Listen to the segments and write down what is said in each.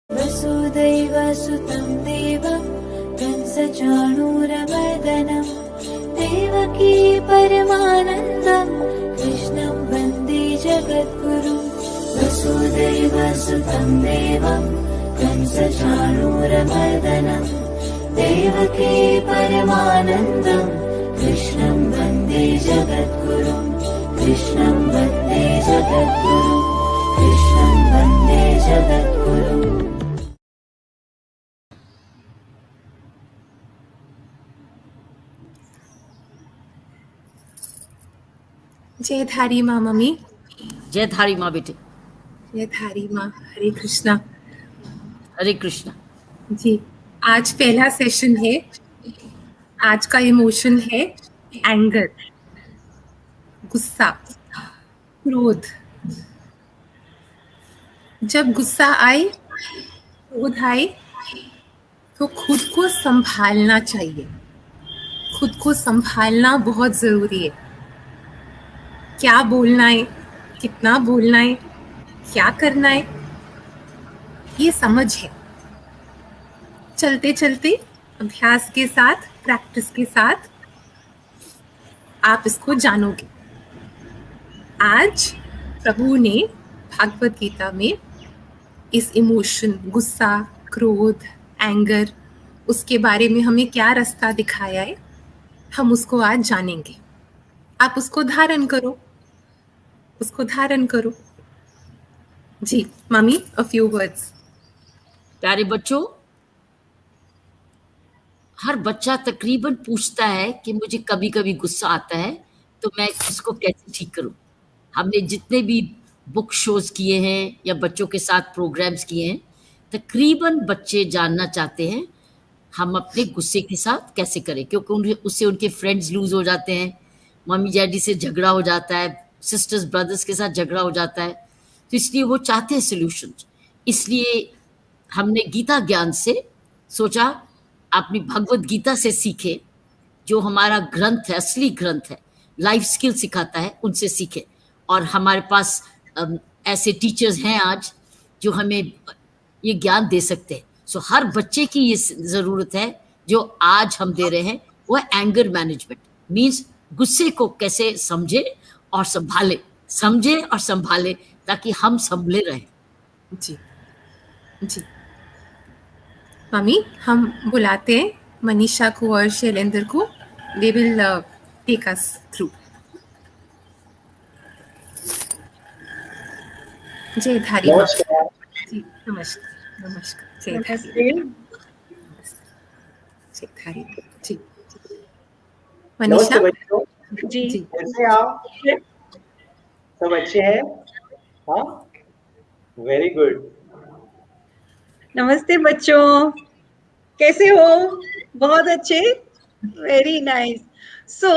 वसुदैवसुतं देवं कंसचाणूरमर्दनं देवकी परमानन्दं कृष्णं वन्दे जगद्गुरुं। वसुदैवसुतं देवं कंसचाणूरमर्दनं देवकी परमानन्दं कृष्णं वन्दे जगद्गुरुं। कृष्णं वन्दे जगद्गुरुं। कृष्णं वन्दे जगद्गुरुं। जय धारी माँ मम्मी। जय धारी माँ बेटे। जय धारी माँ। हरे कृष्णा। हरे कृष्णा जी, आज पहला सेशन है। आज का इमोशन है एंगर, गुस्सा, क्रोध। जब गुस्सा आए, क्रोध आए तो खुद को संभालना चाहिए। खुद को संभालना बहुत जरूरी है। क्या बोलना है, कितना बोलना है, क्या करना है, ये समझ है। चलते चलते अभ्यास के साथ, प्रैक्टिस के साथ आप इसको जानोगे। आज प्रभु ने भागवत गीता में इस इमोशन, गुस्सा, क्रोध, एंगर, उसके बारे में हमें क्या रास्ता दिखाया है, हम उसको आज जानेंगे। आप उसको धारण करो, उसको धारण करो। जी मम्मी, अ फ्यू वर्ड्स। प्यारे बच्चों, हर बच्चा तकरीबन पूछता है कि मुझे कभी कभी गुस्सा आता है तो मैं इसको कैसे ठीक करूं। हमने जितने भी बुक शोज किए हैं या बच्चों के साथ प्रोग्राम्स किए हैं, तकरीबन बच्चे जानना चाहते हैं हम अपने गुस्से के साथ कैसे करें, क्योंकि उससे उनके फ्रेंड्स लूज हो जाते हैं, मम्मी डैडी से झगड़ा हो जाता है, सिस्टर्स ब्रदर्स के साथ झगड़ा हो जाता है, तो इसलिए वो चाहते हैं सोल्यूशन। इसलिए हमने गीता ज्ञान से सोचा अपनी भगवत गीता से सीखे, जो हमारा ग्रंथ है, असली ग्रंथ है, लाइफ स्किल सिखाता है, उनसे सीखे। और हमारे पास ऐसे टीचर्स हैं आज जो हमें ये ज्ञान दे सकते हैं। सो हर बच्चे की ये जरूरत है जो आज हम दे रहे हैं, वो है एंगर मैनेजमेंट। मीन्स गुस्से को कैसे समझे और संभाले, समझे और संभाले, ताकि हम संभले रहें। जी जी मम्मी, हम बुलाते हैं मनीषा को और शैलेंद्र को। They will take us through. जय धारी माँ। जी नमस्कार। नमस्कार। जय धारी। जय धारी। जी मनीषा जी कैसे आप? सब अच्छे हैं? हाँ, वेरी गुड। नमस्ते बच्चों, कैसे हो? बहुत अच्छे, वेरी नाइस। सो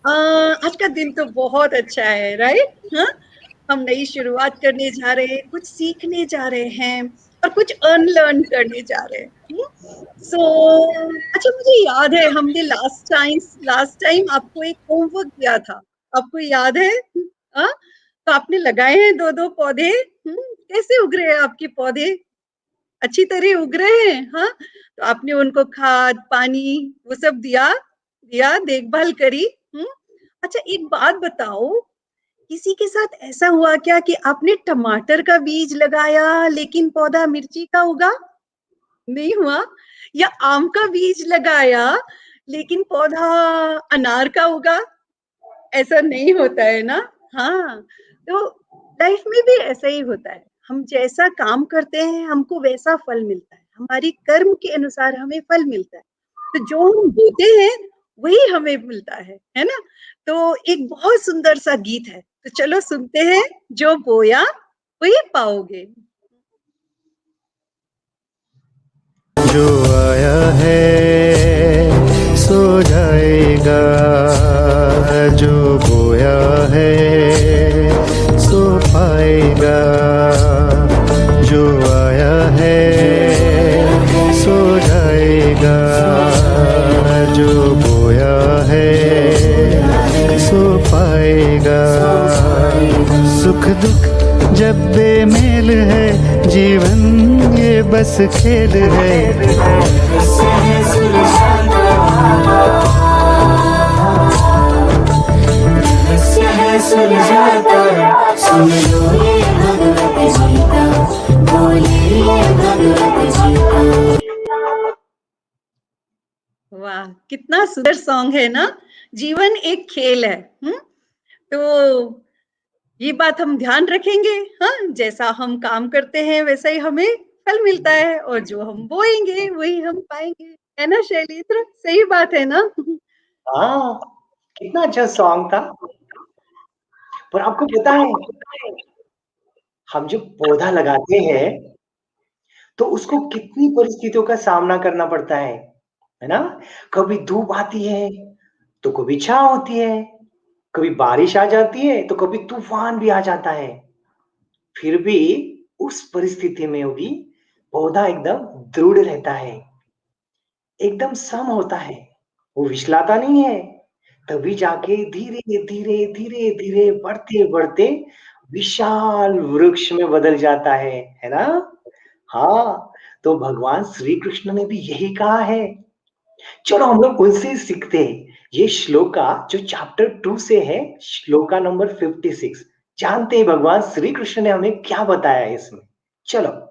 आज का दिन तो बहुत अच्छा है, राइट? हाँ, हम नई शुरुआत करने जा रहे हैं, कुछ सीखने जा रहे हैं और कुछ अनलर्न करने जा रहे हैं। अच्छा, मुझे याद है हमने लास्ट टाइम आपको एक होमवर्क दिया था, आपको याद है? हाँ, तो आपने लगाए हैं 2-2 पौधे। कैसे उग रहे हैं आपके पौधे? अच्छी तरह उग रहे हैं। हाँ, तो आपने उनको खाद, पानी वो सब दिया, देखभाल करी। अच्छा, एक बात बताओ, किसी के साथ ऐसा हुआ क्या कि आपने टमाटर का बीज लगाया लेकिन पौधा मिर्ची का उगा? नहीं हुआ? या आम का बीज लगाया लेकिन पौधा अनार का उगा? ऐसा नहीं होता है ना? हाँ, तो लाइफ में भी ऐसा ही होता है। हम जैसा काम करते हैं, हमको वैसा फल मिलता है। हमारी कर्म के अनुसार हमें फल मिलता है। तो जो हम बोते हैं वही हमें मिलता है ना। तो एक बहुत सुंदर सा गीत है, तो चलो सुनते हैं, जो बोया वही पाओगे। जो आया है सो जाएगा, जो बोया है सो पाएगा। जो आया है सो जाएगा, जो बोया है सो पाएगा। सुख दुख जब बेमेल है, जीवन ये बस खेल है। सुन लो ये भगवत गीता, बोलिए भगवत गीता। वाह, कितना सुंदर सॉन्ग है ना। जीवन एक खेल है। तो ये बात हम ध्यान रखेंगे। हाँ, जैसा हम काम करते हैं वैसा ही हमें फल मिलता है, और जो हम बोएंगे वही हम पाएंगे, है ना शैलेंद्र? सही बात है ना? हाँ, कितना अच्छा सॉन्ग था। पर आपको पता है, हम जब पौधा लगाते हैं तो उसको कितनी परिस्थितियों का सामना करना पड़ता है ना? कभी धूप आती है तो कभी छांव होती है, कभी बारिश आ जाती है तो कभी तूफान भी आ जाता है। फिर भी उस परिस्थिति में भी पौधा एकदम दृढ़ रहता है, एकदम सम होता है, वो विचलाता नहीं है। तभी जाके धीरे धीरे धीरे धीरे बढ़ते बढ़ते विशाल वृक्ष में बदल जाता है ना? हाँ, तो भगवान श्री कृष्ण ने भी यही कहा है। चलो हम लोग उनसे सीखते हैं। ये श्लोका जो चैप्टर 2 से है, श्लोका नंबर 56, जानते हैं भगवान श्री कृष्ण ने हमें क्या बताया है इसमें। चलो।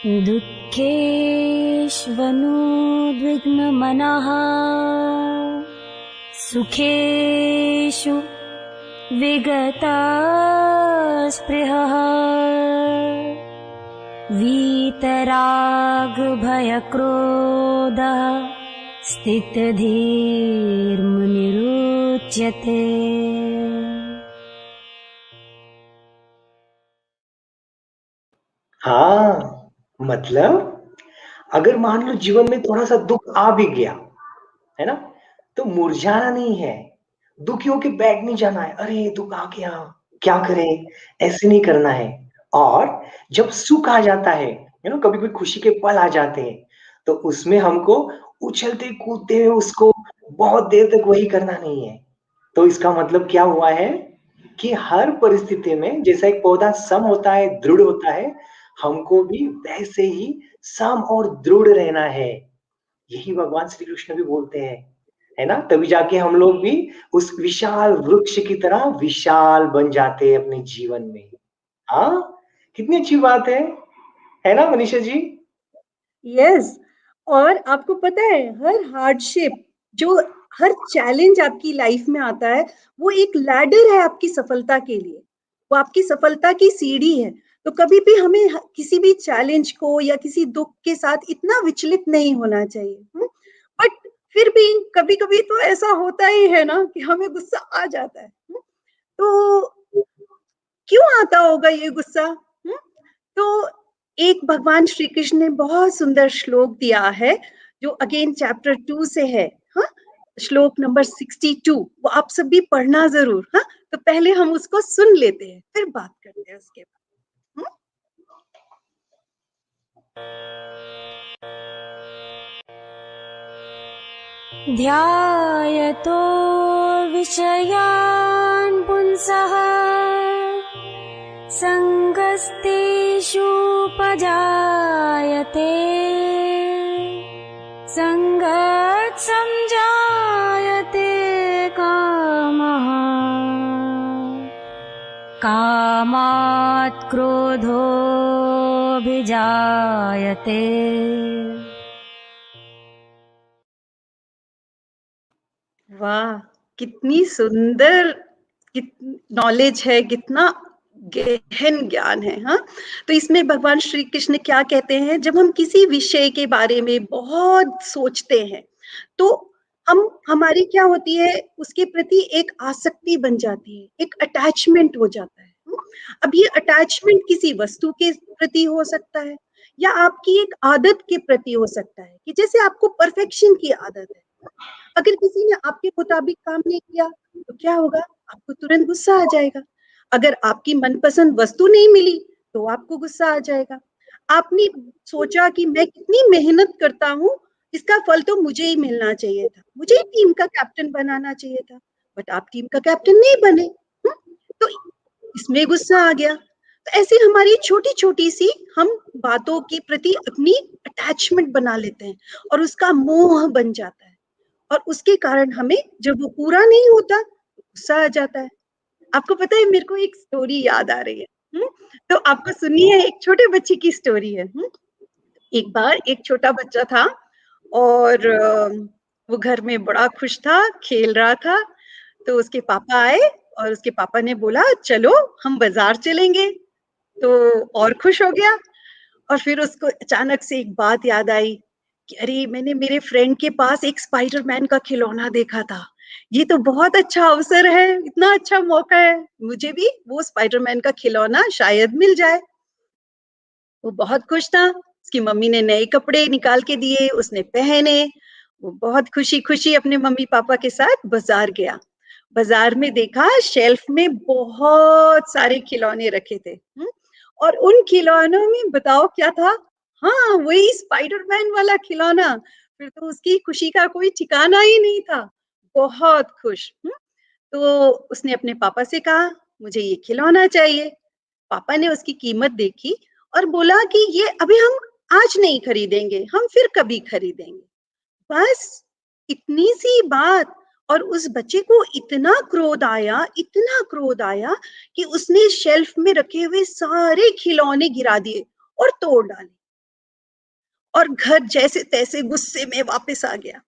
दुःखेष्वनुद्विग्नमनः सुखेषु विगतस्पृहः वीतरागभयक्रोधः स्थितधीर्मुनिरुच्यते। हाँ, मतलब अगर मान लो जीवन में थोड़ा सा दुख आ भी गया है ना, तो मुरझाना नहीं है, दुखी होके बैठ नहीं जाना है। अरे दुख आ गया, क्या करें, ऐसे नहीं करना है। और जब सुख आ जाता है ना, कभी कोई खुशी के पल आ जाते हैं, तो उसमें हमको उछलते कूदते हुए उसको बहुत देर तक वही करना नहीं है। तो इसका मतलब क्या हुआ है कि हर परिस्थिति में जैसा एक पौधा सम होता है, दृढ़ होता है, हमको भी वैसे ही सम और दृढ़ रहना है। यही भगवान श्री कृष्ण भी बोलते हैं, है ना? तभी जाके हम लोग भी उस विशाल वृक्ष की तरह विशाल बन जाते हैं अपने जीवन में। हाँ, कितनी अच्छी बात है ना मनीषा जी? यस। और आपको पता है, हर हार्डशिप, जो हर चैलेंज आपकी लाइफ में आता है, वो एक लैडर है आपकी सफलता के लिए, वो आपकी सफलता की सीढ़ी है। तो कभी भी हमें किसी भी चैलेंज को या किसी दुख के साथ इतना विचलित नहीं होना चाहिए। बट फिर भी कभी कभी तो ऐसा होता ही है ना कि हमें गुस्सा आ जाता है। तो क्यों आता होगा ये गुस्सा? तो एक भगवान श्री कृष्ण ने बहुत सुंदर श्लोक दिया है, जो अगेन चैप्टर 2 से है। हाँ, श्लोक नंबर 62, वो आप सब भी पढ़ना जरूर। हाँ, तो पहले हम उसको सुन लेते हैं, फिर बात करते हैं उसके बाद। ध्यायतो विषयान् पुंसः संगस्तेषुपजायते संगात् संजायते कामः कामात् क्रोधोऽभिजायते। वाह, कितनी सुंदर नॉलेज है, कितना गहन ज्ञान है। हाँ, तो इसमें भगवान श्री कृष्ण क्या कहते हैं, जब हम किसी विषय के बारे में बहुत सोचते हैं तो हमारी क्या होती है, उसके प्रति एक आसक्ति बन जाती है, एक अटैचमेंट हो जाता है। अब ये अटैचमेंट किसी वस्तु के प्रति हो सकता है या आपकी एक आदत के प्रति हो सकता है, कि जैसे आपको परफेक्शन की आदत है, अगर किसी ने आपके मुताबिक काम नहीं किया तो क्या होगा, आपको तुरंत गुस्सा आ जाएगा। अगर आपकी मनपसंद वस्तु नहीं मिली तो आपको गुस्सा आ जाएगा। आपने सोचा कि मैं कितनी मेहनत करता हूँ, इसका फल तो मुझे ही मिलना चाहिए था, मुझे ही टीम का कैप्टन बनाना चाहिए था, बट आप टीम का कैप्टन नहीं बने। तो इसमें गुस्सा आ गया। तो ऐसे हमारी छोटी छोटी सी हम बातों के प्रति अपनी अटैचमेंट बना लेते हैं और उसका मोह बन जाता है, और उसके कारण हमें जब वो पूरा नहीं होता गुस्सा आ जाता है। आपको पता है, मेरे को एक स्टोरी याद आ रही है। तो आपको सुनिए, एक छोटे बच्चे की स्टोरी है। एक बार एक छोटा बच्चा था और वो घर में बड़ा खुश था, खेल रहा था। तो उसके पापा आए और उसके पापा ने बोला चलो हम बाजार चलेंगे, तो और खुश हो गया। और फिर उसको अचानक से एक बात याद आई कि अरे मैंने मेरे फ्रेंड के पास एक स्पाइडरमैन का खिलौना देखा था, ये तो बहुत अच्छा अवसर है, इतना अच्छा मौका है, मुझे भी वो स्पाइडरमैन का खिलौना शायद मिल जाए। वो बहुत खुश था। उसकी मम्मी ने नए कपड़े निकाल के दिए, उसने पहने। वो बहुत खुशी खुशी अपने मम्मी पापा के साथ बाजार गया। बाजार में देखा शेल्फ में बहुत सारे खिलौने रखे थे। और उन खिलौनों में बताओ क्या था, हाँ वही स्पाइडरमैन वाला खिलौना। फिर तो उसकी खुशी का कोई ठिकाना ही नहीं था, बहुत खुश। तो उसने अपने पापा से कहा मुझे ये खिलौना चाहिए। पापा ने उसकी कीमत देखी और बोला कि ये अभी हम आज नहीं खरीदेंगे, हम फिर कभी खरीदेंगे। बस इतनी सी बात, और उस बच्चे को इतना क्रोध आया, इतना क्रोध आया कि उसने शेल्फ में रखे हुए सारे खिलौने गिरा दिए और तोड़ डाले, और घर जैसे तैसे गुस्से में वापस आ गया।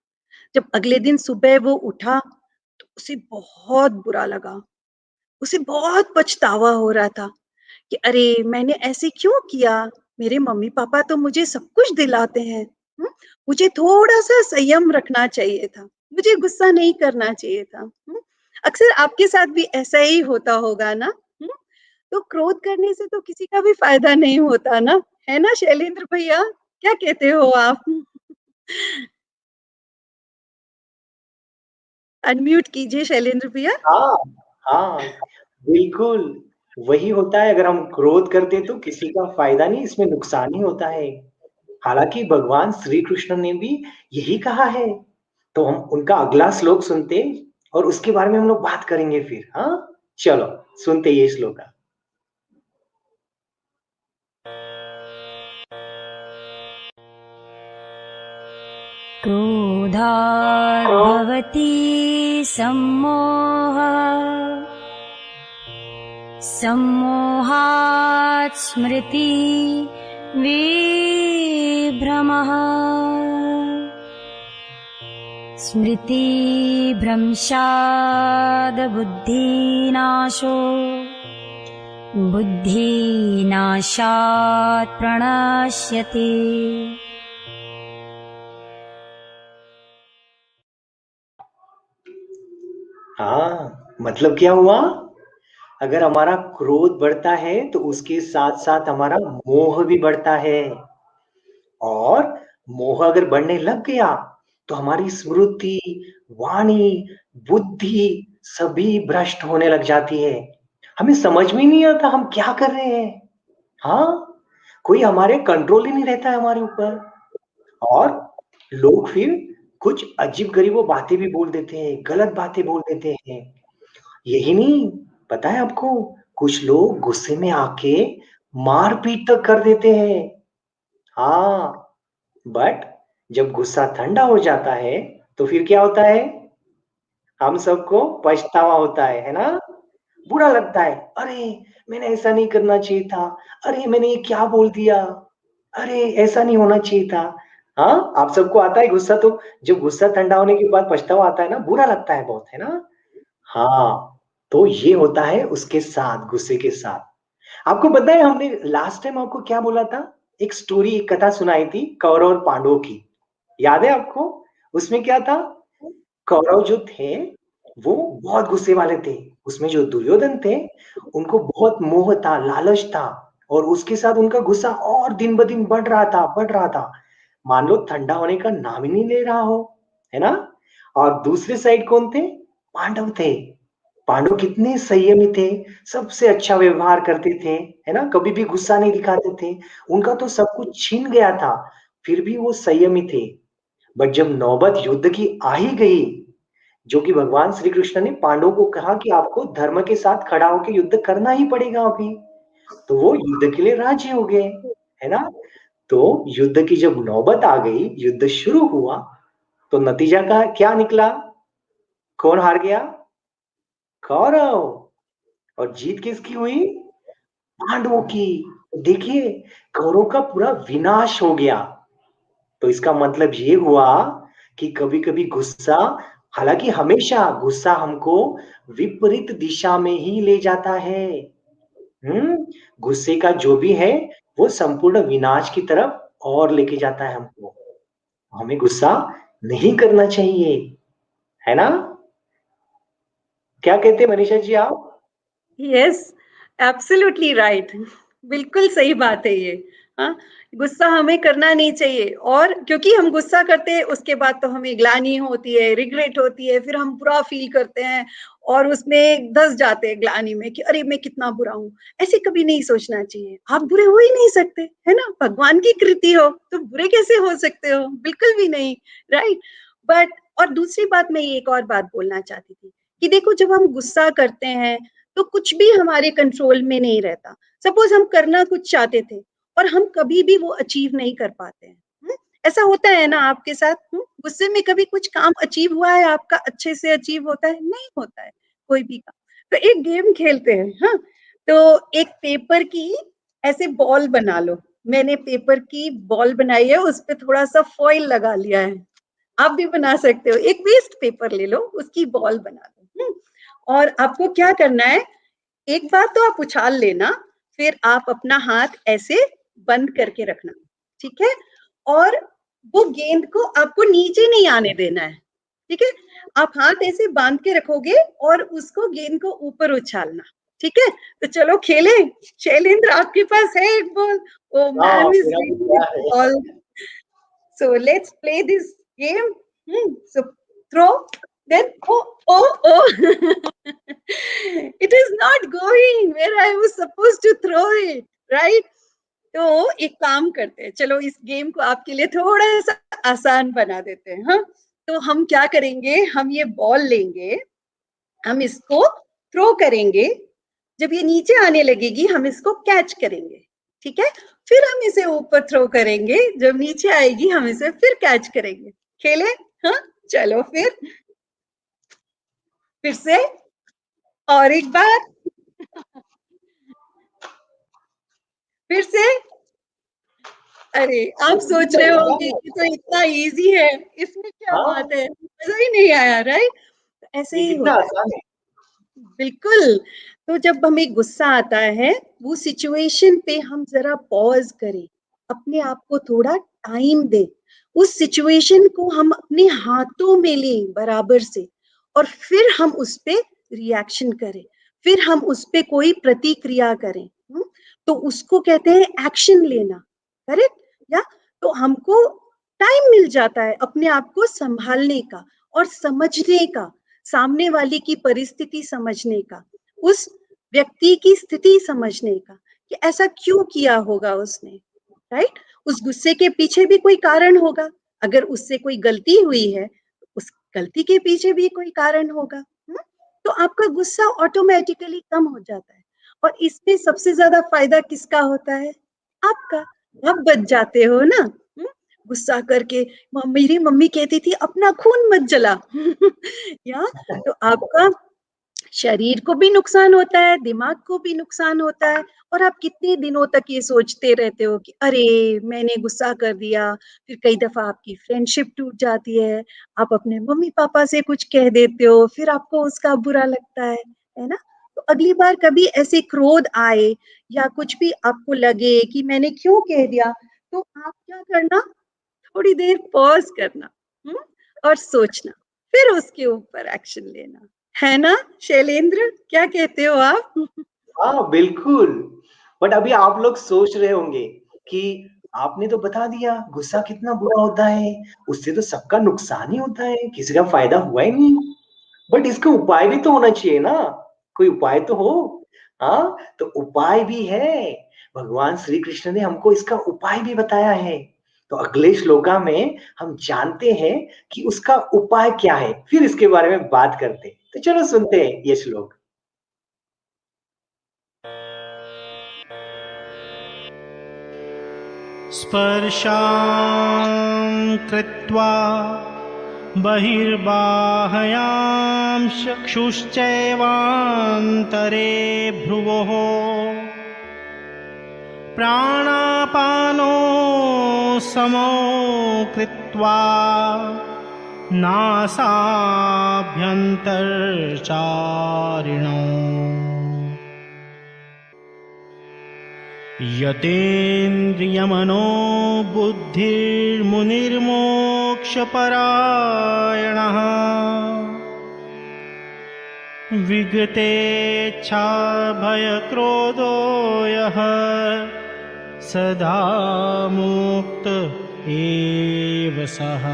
जब अगले दिन सुबह वो उठा तो उसे बहुत बुरा लगा, उसे बहुत पछतावा हो रहा था कि अरे मैंने ऐसे क्यों किया, मेरे मम्मी पापा तो मुझे सब कुछ दिलाते हैं। मुझे थोड़ा सा संयम रखना चाहिए था, मुझे गुस्सा नहीं करना चाहिए था। अक्सर आपके साथ भी ऐसा ही होता होगा ना। तो क्रोध करने से तो किसी का भी फायदा नहीं होता ना, है ना शैलेंद्र भैया, क्या कहते हो आप? अनम्यूट कीजिए शैलेंद्र भैया। हाँ, हाँ, बिल्कुल, वही होता है। अगर हम क्रोध करते हैं तो किसी का फ़ायदा नहीं, इसमें नुकसान ही होता है। हालाँकि भगवान श्री कृष्ण ने भी यही कहा है। तो हम उनका अगला श्लोक सुनते और उसके बारे में हम लोग बात करेंगे फिर, हाँ? चलो, सुनते ये श्लोक। क्रोधात् भवति सम्मोहः, सम्मोहात् स्मृति विभ्रमः, स्मृतिभ्रंशात् बुद्धिनाशो, बुद्धिनाशात् प्रणश्यति। हाँ, मतलब क्या हुआ? अगर हमारा क्रोध बढ़ता है तो उसके साथ-साथ हमारा मोह भी बढ़ता है। और मोह अगर बढ़ने लग गया तो हमारी स्मृति, वाणी, बुद्धि सभी भ्रष्ट होने लग जाती है। हमें समझ में नहीं आता हम क्या कर रहे हैं। हाँ, कोई हमारे कंट्रोल ही नहीं रहता है हमारे ऊपर। और लोग फिर कुछ अजीब-गरीब बातें भी बोल देते हैं, गलत बातें बोल देते हैं। यही नहीं, पता है आपको, कुछ लोग गुस्से में आके मार-पीट तक कर देते हैं। हाँ, बट जब गुस्सा ठंडा हो जाता है, तो फिर क्या होता है? हम सबको पछतावा होता है ना? बुरा लगता है, अरे! मैंने ऐसा नहीं करना चाहिए था। अरे! मैंने ये क्या बोल दिया? अरे! ऐसा नहीं होना चाहिए था। हाँ, आप सबको आता है गुस्सा तो? जब गुस्सा ठंडा होने के बाद पछतावा आता है ना, बुरा लगता है बहुत, है ना? हाँ, तो ये होता है उसके साथ, गुस्से के साथ। आपको पता है हमने लास्ट टाइम आपको क्या बोला था? एक स्टोरी, एक कथा सुनाई थी कौरव और पांडवों की। याद है आपको? उसमें क्या था? कौरव जो थे वो बहुत गुस्से वाले थे। उसमें जो दुर्योधन थे उनको बहुत मोह था, लालच था, और उसके साथ उनका गुस्सा और दिन ब दिन बढ़ रहा था। मान लो ठंडा होने का नाम ही नहीं ले रहा हो, है ना? और दूसरे साइड कौन थे? पांडव थे। पांडव कितने संयमी थे, सबसे अच्छा व्यवहार करते थे, है ना? कभी भी गुस्सा नहीं दिखाते थे। उनका तो सब कुछ छीन गया था, फिर भी वो संयमी थे। बट जब नौबत युद्ध की आ ही गई, जो कि भगवान श्री कृष्ण ने पांडवों को कहा कि आपको धर्म के साथ खड़ा होकर युद्ध करना ही पड़ेगा अभी, तो वो युद्ध के लिए राजी हो गए, है ना? तो युद्ध की जब नौबत आ गई, युद्ध शुरू हुआ, तो नतीजा का क्या निकला? कौन हार गया? कौरव। और जीत किसकी हुई? पांडवों की। देखिए, कौरव का पूरा विनाश हो गया। तो इसका मतलब ये हुआ कि कभी कभी गुस्सा, हालांकि हमेशा गुस्सा हमको विपरीत दिशा में ही ले जाता है। हम्म। गुस्से का जो भी है वो संपूर्ण विनाश की तरफ और लेके जाता है हमको। हमें गुस्सा नहीं करना चाहिए, है ना? क्या कहते हैं मनीषा जी आप? Yes, absolutely right. बिल्कुल सही बात है ये। हाँ, गुस्सा हमें करना नहीं चाहिए, और क्योंकि हम गुस्सा करते हैं उसके बाद तो हमें ग्लानि होती है, रिग्रेट होती है, फिर हम बुरा फील करते हैं और उसमें धस जाते हैं ग्लानि में कि अरे मैं कितना बुरा हूँ। ऐसे कभी नहीं सोचना चाहिए। आप बुरे हो ही नहीं सकते, है ना? भगवान की कृति हो तो बुरे कैसे हो सकते हो? बिल्कुल भी नहीं, राइट? बट और दूसरी बात, मैं एक और बात बोलना चाहती थी कि देखो, जब हम गुस्सा करते हैं तो कुछ भी हमारे कंट्रोल में नहीं रहता। सपोज हम करना कुछ चाहते थे और हम कभी भी वो अचीव नहीं कर पाते हैं। ऐसा होता है ना आपके साथ? गुस्से में कभी कुछ काम अचीव हुआ है आपका? अच्छे से अचीव होता है? नहीं होता है कोई भी काम। तो एक गेम खेलते हैं। हाँ, तो एक पेपर की ऐसे बॉल बना लो। मैंने पेपर की बॉल बनाई है, उस पे थोड़ा सा फॉइल लगा लिया है। आप भी बना सकते हो। एक वेस्ट पेपर ले लो, उसकी बॉल बना लो। और आपको क्या करना है, एक बार तो आप उछाल लेना, फिर आप अपना हाथ ऐसे बंद करके रखना, ठीक है? और वो गेंद को आपको नीचे नहीं आने देना है, ठीक है? आप हाथ ऐसे बांध के रखोगे और उसको गेंद को ऊपर उछालना, ठीक है? तो चलो खेलें। शैलेंद्र, आपके पास है एक बॉल? ओ हाँ, मैम इज मेरा भी रीडिंग क्या है। Ball. So let's play this game. So throw, then oh. It is not going where I was supposed to throw it, right? तो एक काम करते हैं, चलो इस गेम को आपके लिए थोड़ा सा आसान बना देते हैं। हाँ, तो हम क्या करेंगे, हम ये बॉल लेंगे, हम इसको थ्रो करेंगे, जब ये नीचे आने लगेगी हम इसको कैच करेंगे, ठीक है? फिर हम इसे ऊपर थ्रो करेंगे, जब नीचे आएगी हम इसे फिर कैच करेंगे। खेले? हाँ, चलो फिर से और एक बार, फिर से। अरे, आप सोच रहे होंगे कि तो इतना इजी है, इसमें क्या हाँ, बात है, मजा ही नहीं आया, राइट? ऐसे ये ही कितना होता है। आसान है। बिल्कुल। तो जब हमें गुस्सा आता है, वो सिचुएशन पे हम जरा पॉज करें, अपने आप को थोड़ा टाइम दें, उस सिचुएशन को हम अपने हाथों में लें बराबर से, और फिर हम उस पे रिएक्शन करें, फिर हम उस पे कोई प्रतिक्रिया करें। तो उसको कहते हैं एक्शन लेना, करेक्ट? या तो हमको टाइम मिल जाता है अपने आप को संभालने का और समझने का, सामने वाले की परिस्थिति समझने का, उस व्यक्ति की स्थिति समझने का कि ऐसा क्यों किया होगा उसने, राइट? उस गुस्से के पीछे भी कोई कारण होगा। अगर उससे कोई गलती हुई है, उस गलती के पीछे भी कोई कारण होगा। तो आपका गुस्सा ऑटोमेटिकली कम हो जाता है, और इसमें सबसे ज्यादा फायदा किसका होता है? आपका। आप बच जाते हो ना। गुस्सा करके मेरी मम्मी कहती थी अपना खून मत जला। या तो आपका शरीर को भी नुकसान होता है, दिमाग को भी नुकसान होता है, और आप कितने दिनों तक ये सोचते रहते हो कि अरे मैंने गुस्सा कर दिया। फिर कई दफा आपकी फ्रेंडशिप टूट जाती है, आप अपने मम्मी पापा से कुछ कह देते हो, फिर आपको उसका बुरा लगता है ना? तो अगली बार कभी ऐसे क्रोध आए या कुछ भी आपको लगे कि मैंने क्यों कह दिया, तो आप क्या करना, थोड़ी देर पॉज करना, और सोचना, फिर उसके ऊपर एक्शन लेना, है ना शैलेंद्र, क्या कहते हो आप? हाँ बिल्कुल। बट अभी आप लोग सोच रहे होंगे कि आपने तो बता दिया गुस्सा कितना बुरा होता है, उससे तो सबका नुकसान ही होता है, किसी का फायदा हुआ ही नहीं। बट इसका उपाय भी तो होना चाहिए ना, कोई उपाय तो हो। हाँ, तो उपाय भी है। भगवान श्री कृष्ण ने हमको इसका उपाय भी बताया है। तो अगले श्लोका में हम जानते हैं कि उसका उपाय क्या है, फिर इसके बारे में बात करते हैं। तो चलो सुनते हैं ये श्लोक। स्पर्शां कृत्वा बहिर्बाहयां चक्षुश्चैवान्तरे भ्रुवोः प्राणापानो समो कृत्वा नासाभ्यन्तरचारिणौ यतेन्द्रियमनो बुद्धिर्मुनिर्मोक्षपरायणः विगतेच्छाभयक्रोधो यः सदा मुक्त एव सः।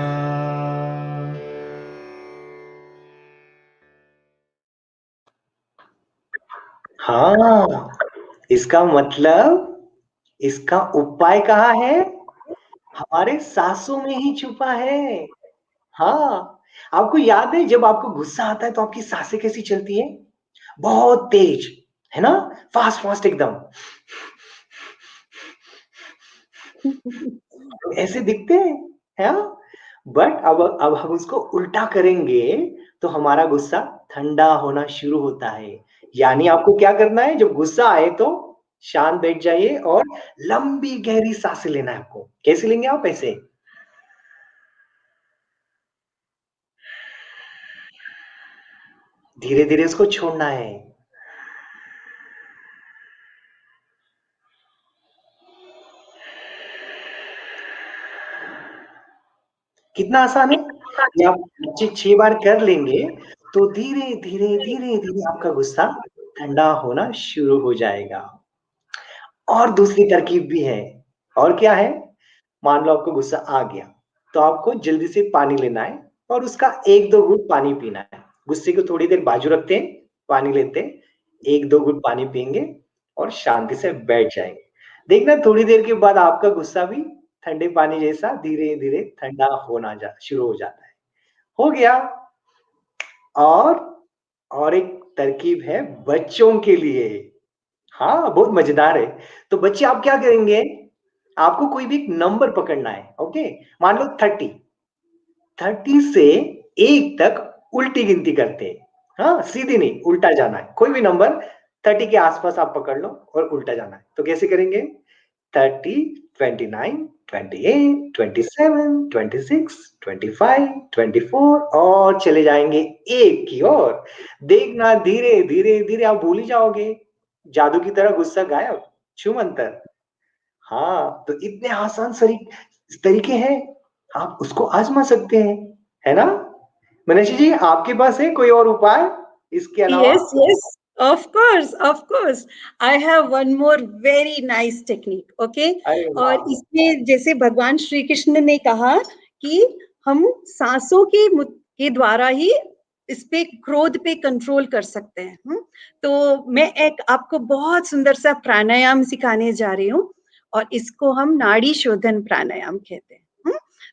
हाँ, इसका मतलब, इसका उपाय कहाँ है? हमारे सांसों में ही छुपा है। हाँ, आपको याद है जब आपको गुस्सा आता है तो आपकी सांसें कैसी चलती है? बहुत तेज, है ना? फास्ट फास्ट एकदम ऐसे दिखते हैं, है ना? बट अब हम उसको उल्टा करेंगे तो हमारा गुस्सा ठंडा होना शुरू होता है। यानी आपको क्या करना है, जब गुस्सा आए तो शांत बैठ जाइए और लंबी गहरी सांसें लेना है आपको। कैसे लेंगे आप? ऐसे धीरे धीरे उसको छोड़ना है। कितना आसान है। ये आप 6 बार कर लेंगे तो धीरे धीरे धीरे धीरे आपका गुस्सा ठंडा होना शुरू हो जाएगा। और दूसरी तरकीब भी है। और क्या है? मान लो आपको गुस्सा आ गया तो आपको जल्दी से पानी लेना है और उसका 1-2 घूंट पानी पीना है। गुस्से को थोड़ी देर बाजू रखते हैं, पानी लेते हैं, 1-2 घूंट पानी पिएंगे और शांति से बैठ जाएंगे। देखना थोड़ी देर के बाद आपका गुस्सा भी ठंडे पानी जैसा धीरे धीरे ठंडा होना शुरू हो जाता है। हो गया। और और एक तरकीब है बच्चों के लिए। हाँ, बहुत मजेदार है। तो बच्चे आप क्या करेंगे, आपको कोई भी एक नंबर पकड़ना है। ओके, मान लो 30 से 1 तक उल्टी गिनती करते हैं। हाँ, सीधी नहीं, उल्टा जाना है। कोई भी नंबर 30 के आसपास आप पकड़ लो और उल्टा जाना है। तो कैसे करेंगे? 30, 29, 28, 27, 26, 25, 24 और चले जाएंगे 1 की ओर। देखना धीरे धीरे धीरे आप भूल ही जाओगे, जादू की तरह गुस्सा गायब, छूमंतर। हाँ, तो इतने आसान तरीके हैं, आप उसको आजमा सकते हैं, है ना? मनीषी जी, आपके पास है कोई और उपाय इसके अलावा? Yes, yes, of course. I have one more very nice technique, okay? अरे और वाह! इसमें जैसे भगवान श्री कृष्ण ने कहा कि हम सांसों के द्वारा ही इस पे क्रोध पे कंट्रोल कर सकते हैं। तो मैं एक आपको बहुत सुंदर सा प्राणायाम सिखाने जा रही हूँ और इसको हम नाड़ी शोधन प्राणायाम कहते हैं।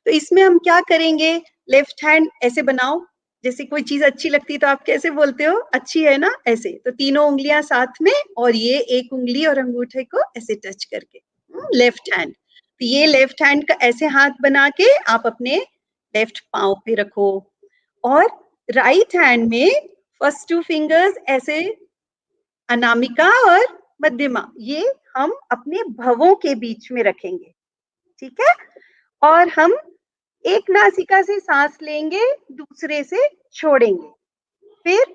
तो इसमें हम क्या करेंगे, लेफ्ट हैंड ऐसे बनाओ, जैसे कोई चीज अच्छी लगती है तो आप कैसे बोलते हो, अच्छी है ना, ऐसे। तो तीनों उंगलियां साथ में और ये एक उंगली और अंगूठे को ऐसे टच करके, लेफ्ट हैंड। तो ये लेफ्ट हैंड का ऐसे हाथ बना के आप अपने लेफ्ट पांव पे रखो और राइट हैंड में फर्स्ट 2 फिंगर्स ऐसे अनामिका और मध्यमा, ये हम अपने भवों के बीच में रखेंगे, ठीक है? और हम एक नासिका से सांस लेंगे, दूसरे से छोड़ेंगे, फिर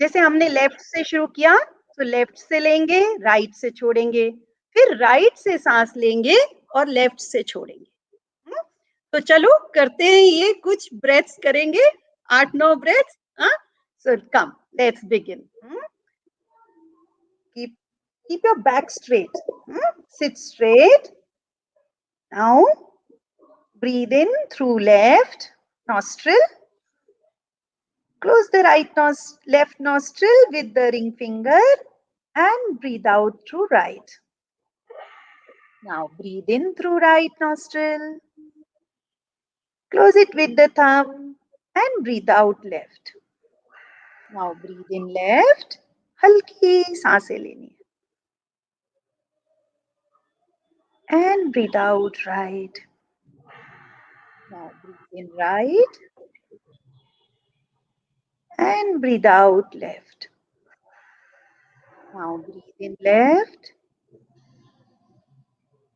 जैसे हमने लेफ्ट से शुरू किया, तो लेफ्ट से लेंगे, राइट से छोड़ेंगे, फिर राइट से सांस लेंगे और लेफ्ट से छोड़ेंगे। तो चलो करते हैं, ये कुछ ब्रेथ्स करेंगे, 8-9 breaths. So come, let's begin. Keep your back straight. Sit straight. Now breathe in through left nostril. Close the left nostril with the ring finger and breathe out through right. Now breathe in through right nostril. Close it with the thumb and breathe out left. Now breathe in left. हल्की सांसें लेनी है. And breathe out right. Now breathe in right. And breathe out left. Now breathe in left.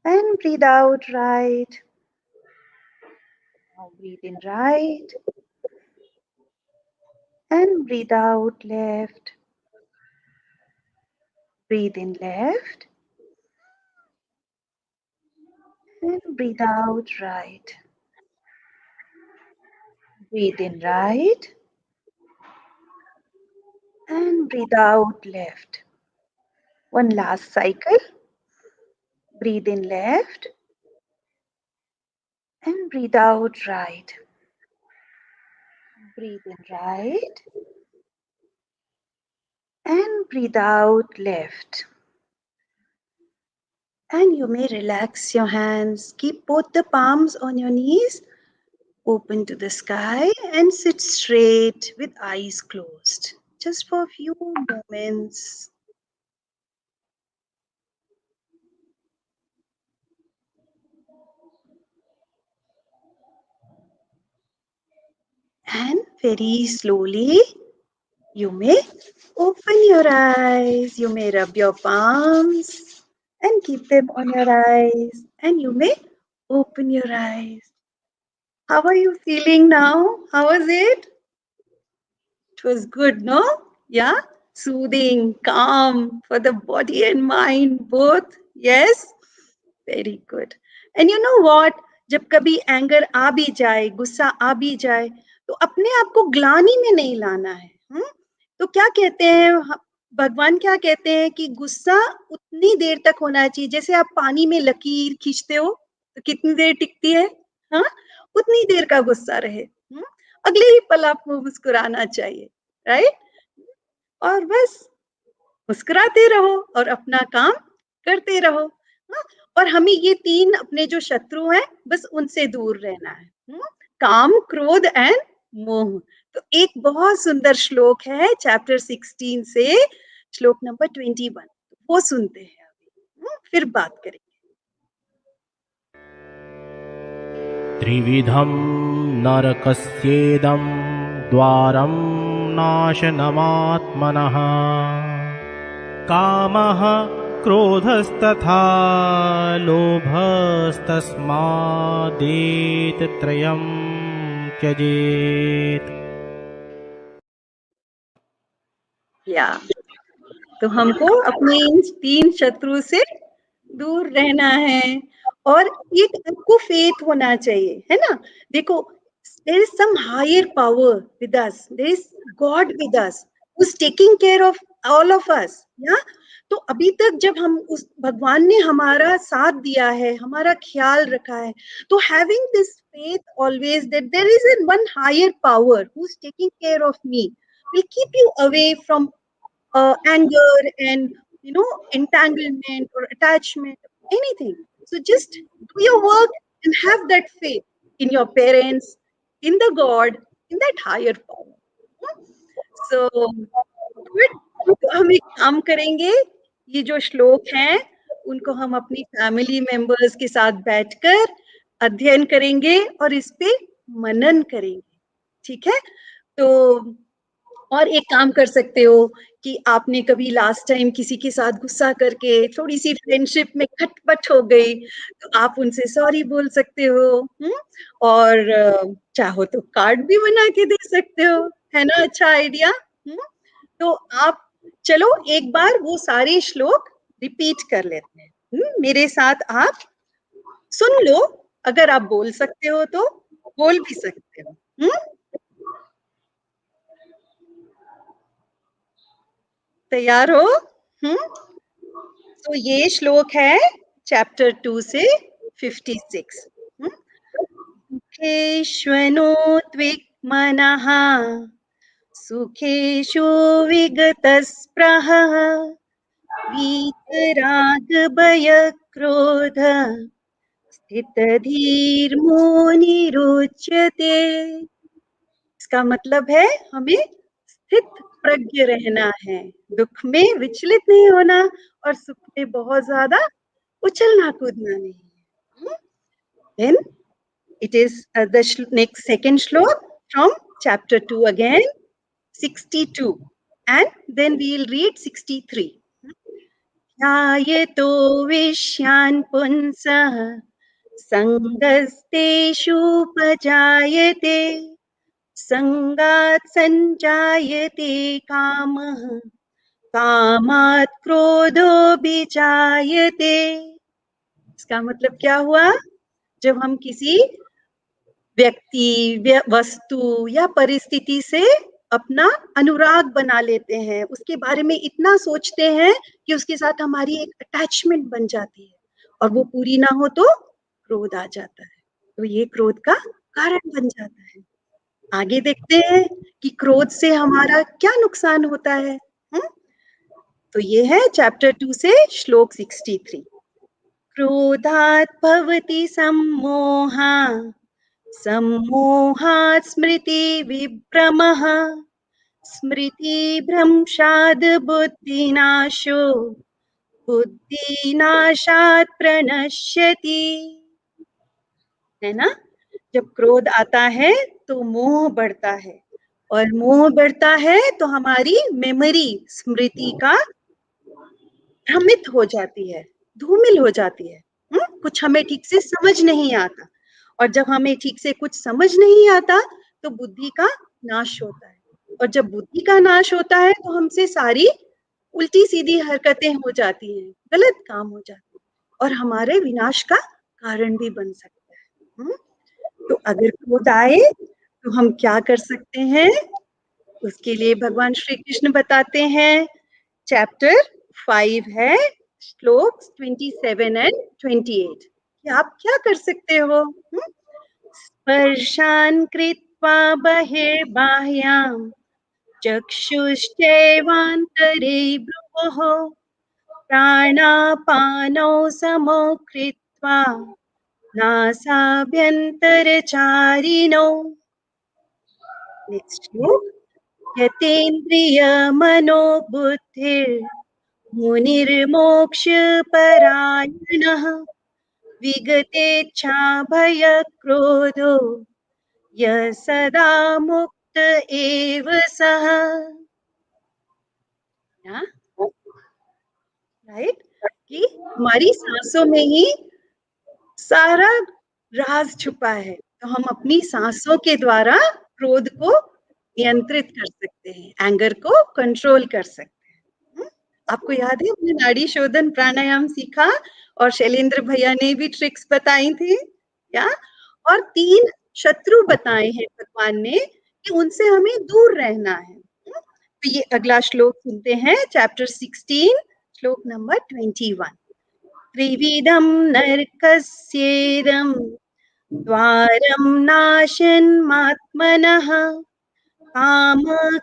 And breathe out right. Now breathe in right. And breathe out left. Breathe in left. And breathe out right. Breathe in right. And breathe out left. One last cycle. Breathe in left. And breathe out right. Breathe in right. And breathe out left. And you may relax your hands. Keep both the palms on your knees, open to the sky, and sit straight with eyes closed. Just for a few moments. And very slowly, you may open your eyes. You may rub your palms and keep them on your eyes. And you may open your eyes. How are you feeling now? How was it? It was good, no? Yeah? Soothing, calm for the body and mind both. Yes? Very good. And you know what? जब कभी anger आ भी जाए, गुस्सा आ भी जाए, तो अपने आप को ग्लानि में नहीं लाना है. तो क्या कहते हैं भगवान, क्या कहते हैं कि गुस्सा उतनी देर तक होना चाहिए जैसे आप पानी में लकीर खींचते हो तो कितनी देर टिकती है. हाँ, उतनी देर का गुस्सा रहे. अगले ही पल आपको मुस्कुराना चाहिए. राइट? और बस मुस्कुराते रहो और अपना काम करते रहो. और हमें ये 3 अपने जो शत्रु हैं बस उनसे दूर रहना है. काम, क्रोध एंड मोह. तो एक बहुत सुंदर श्लोक है चैप्टर 16 से, श्लोक नंबर 21. वो सुनते हैं अभी, फिर बात करेंगे. त्रिविधं नरकस्येदं द्वारं नाशनमात्मनः कामः क्रोधस्तथा लोभस्तस्मादेतत्रयं त्यजेत्. या तो हमको अपने इन 3 शत्रु से दूर रहना है. और ये आपको फेथ होना चाहिए, है ना. देखो, there is some higher power with us. There is God with us who's taking care of all of us. या तो अभी तक जब हम उस भगवान ने हमारा साथ दिया है, हमारा ख्याल रखा है, तो having this faith always that there is one higher power who's taking care of me will keep you away from anger and entanglement or attachment, anything. So just do your work and have that faith in your parents, in the God, in that higher power. So हम एक काम करेंगे, ये जो श्लोक हैं उनको हम अपनी फैमिली मेंबर्स के साथ बैठकर अध्ययन करेंगे और इस पे मनन करेंगे. ठीक है? तो और एक काम कर सकते हो कि आपने कभी लास्ट टाइम किसी के साथ गुस्सा करके थोड़ी सी फ्रेंडशिप में खटपट हो गई, तो आप उनसे सॉरी बोल सकते हो. और चाहो तो कार्ड भी बना के दे सकते हो, है ना. अच्छा आइडिया. तो आप चलो एक बार वो सारे श्लोक रिपीट कर लेते हैं। मेरे साथ आप सुन लो, अगर आप बोल सकते हो तो बोल भी सकते हो। तैयार हो? तो ये श्लोक है चैप्टर 2 से 56। सुखेष्वनो त्विक्मनः सुखेषु विगतस्पृहः वीतरागभयक्रोध स्थितधीर्मुनिरुच्यते। इसका मतलब है हमें स्थित प्रज्ञ रहना है, दुख में विचलित नहीं होना और सुख में बहुत ज्यादा उछलना कूदना नहीं है। Then it is the next second shlok from chapter 2 again, 62, and then we will read 63. ध्यायतो विश्यान् पुंसः संगस्तेषुपजायते संगात् संजायते कामः कामात् क्रोधोऽभिजायते। इसका मतलब क्या हुआ? जब हम किसी व्यक्ति, वस्तु या परिस्थिति से अपना अनुराग बना लेते हैं, उसके बारे में इतना सोचते हैं कि उसके साथ हमारी एक अटैचमेंट बन जाती है और वो पूरी ना हो तो क्रोध आ जाता है, तो ये क्रोध का कारण बन जाता है। आगे देखते हैं कि क्रोध से हमारा क्या नुकसान होता है। तो ये है चैप्टर 2 से श्लोक 63। क्रोधात् भवति सम्मोहा सम्मोहात् स्मृति विभ्रमः स्मृतिभ्रंशाद् बुद्धिनाशो बुद्धिनाशात् प्रणश्यति। है ना? जब क्रोध आता है तो मोह बढ़ता है, और मोह बढ़ता है तो हमारी मेमोरी, स्मृति का भ्रमित हो जाती है, धूमिल हो जाती है। कुछ हमें ठीक से समझ नहीं आता, और जब हमें ठीक से कुछ समझ नहीं आता तो बुद्धि का नाश होता है, और जब बुद्धि का नाश होता है तो हमसे सारी उल्टी सीधी हरकतें हो जाती हैं, गलत काम हो जाते हैं, और हमारे विनाश का कारण भी बन सकता है। तो अगर क्रोध आए तो हम क्या कर सकते हैं? उसके लिए भगवान श्री कृष्ण बताते हैं, चैप्टर 5 है, श्लोक 27 एंड 28, कि आप क्या कर सकते हो? स्पर्शान् कृत्वा बहिर्बाह्यां चक्षुश्चैवान्तरे भ्रुवोः प्राणापानौ समौ कृत्वा नासाभ्यन्तरचारिणौ। नेक्स्ट श्लोक, यतेन्द्रियमनोबुद्धिर्मुनिर्मोक्षपरायणः विगतेच्छाभयक्रोधो यः सदा मुक्त एव सः। राइट, कि हमारी सांसों में ही सारा राज छुपा है, तो हम अपनी सांसों के द्वारा क्रोध को नियंत्रित कर सकते हैं, एंगर को कंट्रोल कर सकते हैं। आपको याद है हमने नाड़ी शोधन प्राणायाम सीखा और शैलेंद्र भैया ने भी ट्रिक्स बताई थी क्या, और 3 शत्रु बताए हैं भगवान ने कि उनसे हमें दूर रहना है। तो ये अगला श्लोक सुनते हैं, चैप्टर 16 श्लोक नंबर 21। त्रिविधं नरकस्येदं द्वारं नाशन्मात्मनः काम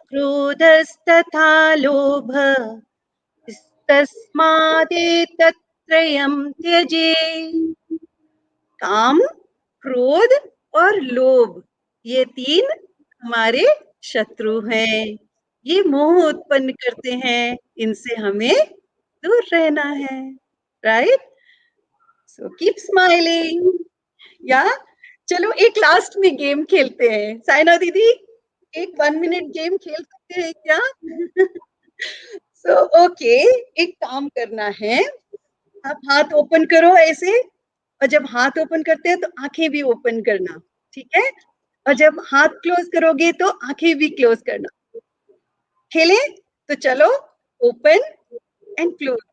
क्रोधस्तथा लोभ तस्मादेतत्त्रयं त्यजेत्। काम, क्रोध और लोभ, ये 3 हमारे शत्रु हैं, ये मोह उत्पन्न करते हैं, इनसे हमें दूर रहना है। Right, so keep smiling. या चलो एक लास्ट में गेम खेलते हैं। साइना दीदी, एक 1 मिनट गेम खेल सकते हैं क्या? सो ओके, एक काम करना है, आप हाथ ओपन करो ऐसे, और जब हाथ ओपन करते हैं तो आंखें भी ओपन करना, ठीक है? और जब हाथ क्लोज करोगे तो आंखें भी क्लोज करना। खेलें? तो चलो, open and close,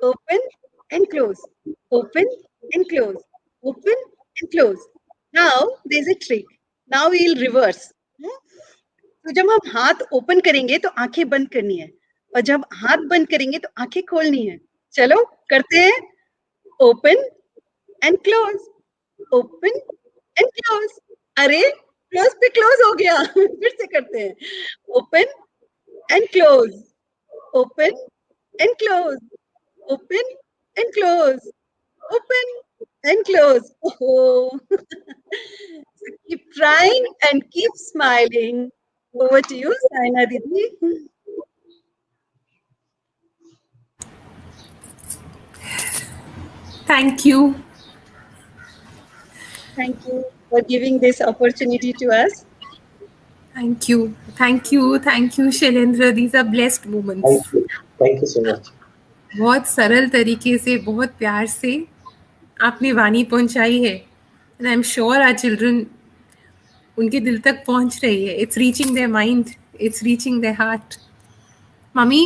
open and close, open and close, open and close. Now there's a trick. Now we'll reverse. तो जब हम हाथ ओपन करेंगे तो आंखें बंद करनी है, और जब हाथ बंद करेंगे तो आंखें खोलनी है. चलो करते हैं. Open and close, open and close. अरे क्लोज पे क्लोज हो गया. फिर से करते हैं. Open and close, open and close, open and close, open and close. Oh. So keep trying and keep smiling. Over to you, Saina Didi. Thank you. Thank you for giving this opportunity to us. Thank you. Thank you. Thank you, Shailendra. These are blessed moments. Thank you. Thank you so much. बहुत सरल तरीके से, बहुत प्यार से आपने वाणी पहुंचाई है. And I'm sure our children, उनके दिल तक पहुंच रही है. It's reaching their mind. It's reaching their heart. Mummy,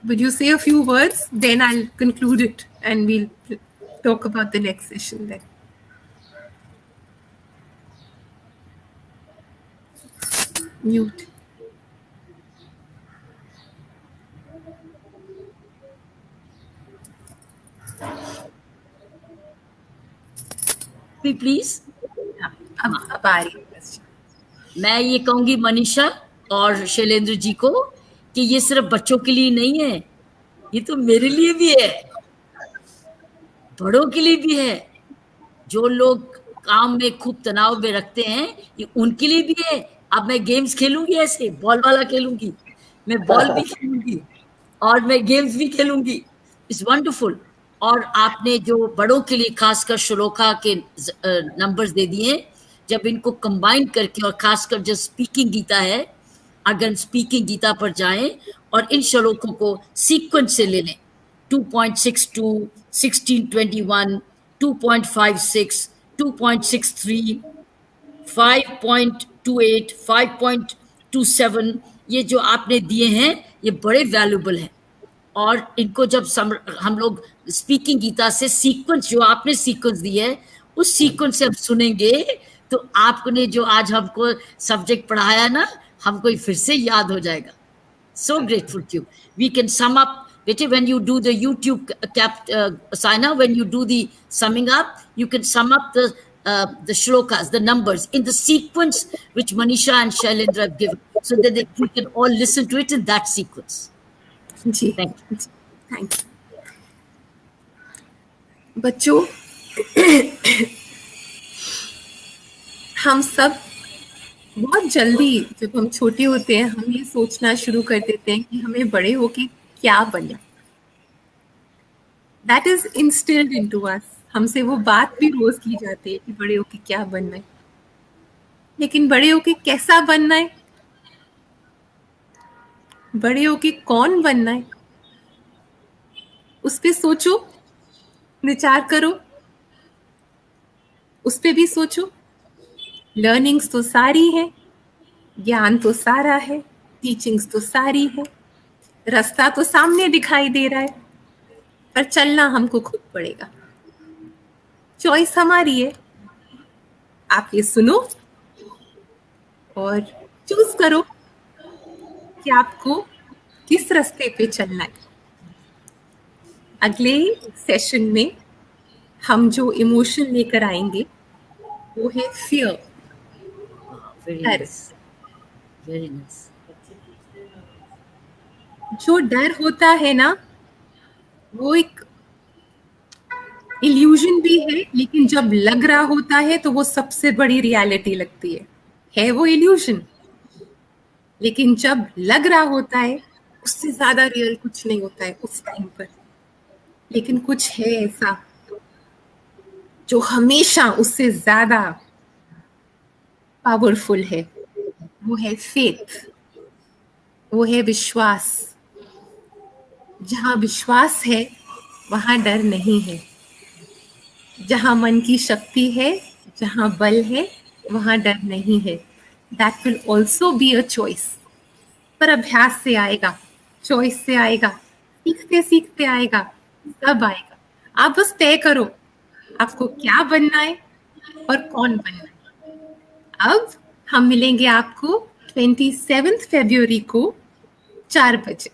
would you say a few words? Then I'll conclude it and we'll talk about the next session then. Mute. Please. अब आ रही है. मैं ये कहूंगी मनीषा और शैलेंद्र जी को कि ये सिर्फ बच्चों के लिए नहीं है, ये तो मेरे लिए भी है, बड़ों के लिए भी है. जो लोग काम में खूब तनाव में रखते हैं, ये उनके लिए भी है. अब मैं गेम्स खेलूंगी, ऐसे बॉल वाला खेलूंगी, मैं बॉल भी खेलूंगी और मैं गेम्स भी खेलूंगी. It's wonderful. और आपने जो बड़ों के लिए खासकर श्लोका के नंबर्स दे दिए, जब इनको कंबाइन करके, और खासकर जो स्पीकिंग गीता है, अगर स्पीकिंग गीता पर जाएं और इन श्लोकों को सीक्वेंस से ले लें, 2.62, 1621, 2.56, 2.63, 5.28, 5.27, ये जो आपने दिए हैं ये बड़े वैल्यूबल हैं. और इनको जब हम लोग स्पीकिंग गीता से सीक्वेंस, जो आपने सीक्वेंस दी है, उस सीक्वेंस से हम सुनेंगे तो आपने जो आज हमको सब्जेक्ट पढ़ाया ना, हमको फिर से याद हो जाएगा. So grateful to you. We can sum up. When you do the YouTube Saina, when you do the summing up, you can sum up the shlokas, the numbers in the sequence which Manisha and Shailendra have given, so that we can all listen to it in that sequence. जी, Thank you. Thank you. बच्चों, हम सब बहुत जल्दी, जब हम छोटे होते हैं, हम ये सोचना शुरू कर देते हैं कि हमें बड़े होके क्या बनना. दैट इज इंस्टिल्ड इनटू अस. हमसे वो बात भी रोज की जाती है कि बड़े होके क्या बनना है. लेकिन बड़े होके कैसा बनना है, बड़े होके कौन बनना है, उस पे सोचो, विचार करो, उस पे भी सोचो. लर्निंग्स तो सारी है, ज्ञान तो सारा है, टीचिंग्स तो सारी है, रास्ता तो सामने दिखाई दे रहा है, पर चलना हमको खुद पड़ेगा. चॉइस हमारी है. आप ये सुनो और चूज करो कि आपको किस रास्ते पे चलना है. अगले सेशन में हम जो इमोशन लेकर आएंगे वो है fear. Very nice. Very nice. जो डर होता है ना, वो एक इल्यूजन भी है, लेकिन जब लग रहा होता है तो वो सबसे बड़ी रियलिटी लगती है वो इल्यूजन. लेकिन जब लग रहा होता है, उससे ज्यादा रियल कुछ नहीं होता है उस टाइम पर. लेकिन कुछ है ऐसा जो हमेशा उससे ज्यादा पावरफुल है. वो है फेथ, वो है विश्वास. जहाँ विश्वास है वहाँ डर नहीं है. जहाँ मन की शक्ति है, जहाँ बल है, वहाँ डर नहीं है. That will also be a choice. पर अभ्यास से आएगा. चॉइस से आएगा, सीखते सीखते आएगा, सब आएगा। आप बस तय करो आपको क्या बनना है और कौन बनना है। अब हम मिलेंगे आपको 27 फरवरी को 4 बजे।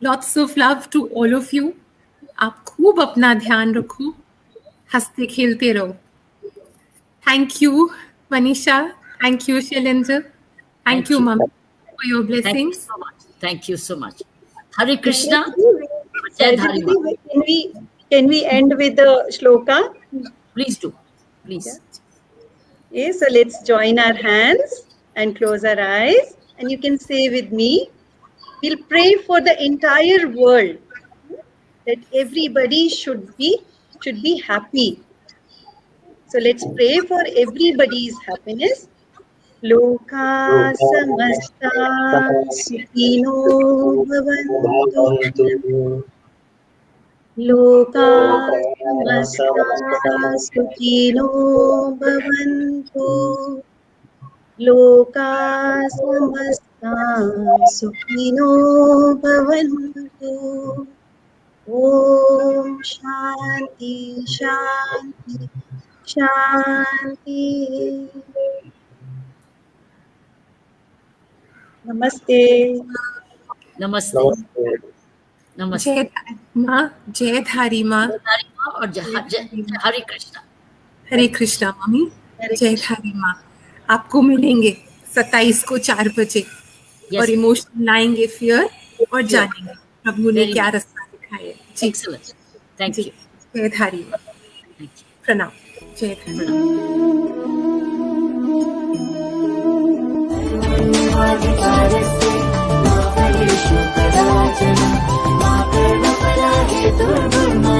Lots of love to all of you. आप खूब अपना ध्यान रखो, हंसते खेलते रहो। Thank you Manisha, thank you Shailendra, thank you you. Mummy for your Thank you blessings. so much. Thank you so much. Hare Krishna. Jai Saraswati Dharima. ji, can we end with the shloka? Please do. Please. Okay, so let's join our hands and close our eyes, and you can say with me, we'll pray for the entire world that everybody should be happy. So let's pray for everybody's happiness. Loka samasta sukhino bhavantu. Loka samasta sukhino bhavantu. Loka samasta sukhino bhavantu. Om Shanti Shanti Shanti. Namaste. Namaste. Namaste. जय धारी माँ, जय धारी माँ। जय धारी माँ और हरे कृष्णा। हरे Krishna mummy, जय धारी माँ। आपको मिलेंगे 27 को 4 बजे Yes. और इमोशन लाएंगे, फियर, और जानेंगे प्रभु ने Very क्या much. रास्ता दिखाया है। जी, Excellent. Thank ji, you. जय धारी माँ। Thank you. प्रणाम। जय धारी माँ। मा कर्मफलाहेतुर्भुर्मा